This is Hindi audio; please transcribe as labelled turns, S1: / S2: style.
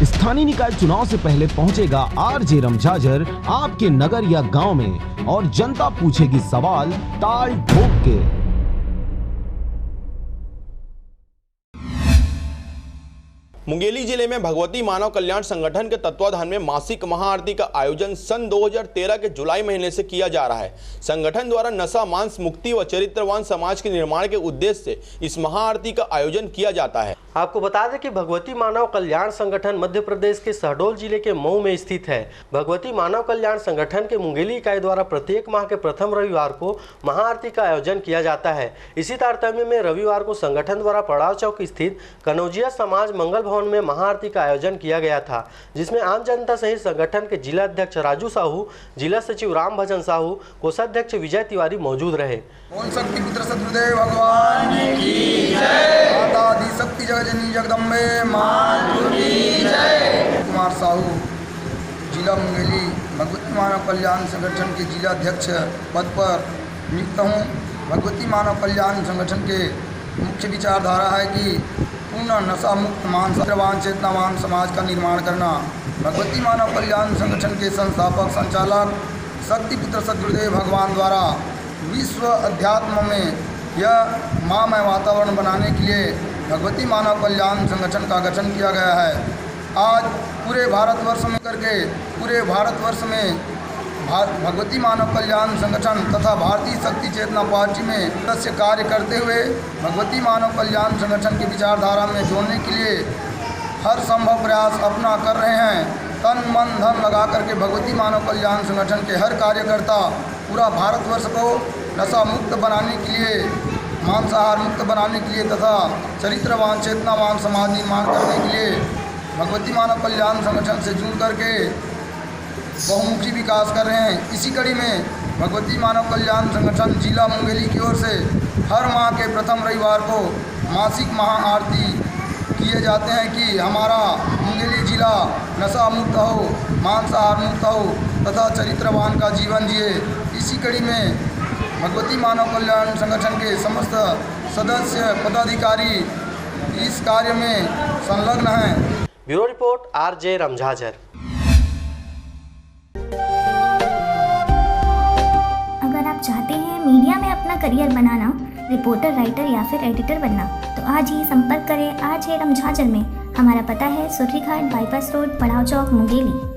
S1: स्थानीय निकाय चुनाव से पहले पहुंचेगा आरजे रमझाझर आपके नगर या गांव में और जनता पूछेगी सवाल ताल ठोक के।
S2: मुंगेली जिले में भगवती मानव कल्याण संगठन के तत्वाधान में मासिक महाआरती का आयोजन सन 2013 के जुलाई महीने से किया जा रहा है। संगठन द्वारा नशा मांस मुक्ति व चरित्रवान समाज के निर्माण के उद्देश्य से इस महाआरती का आयोजन किया जाता है।
S3: आपको बता दें कि भगवती मानव कल्याण संगठन मध्य प्रदेश के शहडोल जिले के मऊ में स्थित है। भगवती मानव कल्याण संगठन के मुंगेली इकाई द्वारा प्रत्येक माह के प्रथम रविवार को महाआरती का आयोजन किया जाता है। इसी तारतम्य में रविवार को संगठन द्वारा पड़ाव चौक स्थित कनौजिया समाज मंगल भवन में महाआरती का आयोजन किया गया था, जिसमें आम जनता सहित संगठन के जिला अध्यक्ष राजू साहू, जिला सचिव राम भजन साहू, कोषाध्यक्ष विजय तिवारी मौजूद रहे।
S4: ओम शक्ति पुत्र सतगुरुदेव भगवान की जय। माता आदि शक्ति जगजननी जगदम्बे मां की जय। कुमार साहू, जिला मुंगेली भगवती मानव कल्याण संगठन के जिला अध्यक्ष पद पर नियुक्त हूँ। भगवती मानव कल्याण संगठन के मुख्य विचारधारा है कि पूर्ण नशा मुक्त मानसवान चेतनावान समाज का निर्माण करना। भगवती मानव कल्याण संगठन के संस्थापक संचालक शक्ति पुत्र सतगुरुदेव भगवान द्वारा विश्व अध्यात्म में यह मामय वातावरण बनाने के लिए भगवती मानव कल्याण संगठन का गठन किया गया है। आज पूरे भारतवर्ष में करके पूरे भारतवर्ष में भगवती मानव कल्याण संगठन तथा भारतीय शक्ति चेतना पार्टी में सदस्य कार्य करते हुए भगवती मानव कल्याण संगठन की विचारधारा में जोड़ने के लिए हर संभव प्रयास अपना कर रहे हैं। तन मन धन लगा करके भगवती मानव कल्याण संगठन के हर कार्यकर्ता पूरा भारतवर्ष को नशा मुक्त बनाने के लिए, मांसाहार मुक्त बनाने के लिए तथा चरित्रवान चेतनावान समाज निर्माण करने के लिए भगवती मानव कल्याण संगठन से जुड़ करके बहुमुखी विकास कर रहे हैं। इसी कड़ी में भगवती मानव कल्याण संगठन जिला मुंगेली की ओर से हर माह के प्रथम रविवार को मासिक महाआरती किए जाते हैं कि हमारा मुंगेली जिला नशा मुक्त हो, मांसाहार मुक्त हो तथा चरित्रवान का जीवन जिए। इसी कड़ी में भगवती मानव कल्याण संगठन के समस्त सदस्य पदाधिकारी इस कार्य में संलग्न हैं।
S3: ब्यूरो रिपोर्ट आरजे रमझाझर।
S5: अगर आप चाहते हैं मीडिया में अपना करियर बनाना, रिपोर्टर, राइटर या फिर एडिटर बनना, तो आज ही संपर्क करें आरजे रमझाझर में। हमारा पता है सुर्रीघाट बाईपास रोड, पड़ाव चौक, मुंगेली।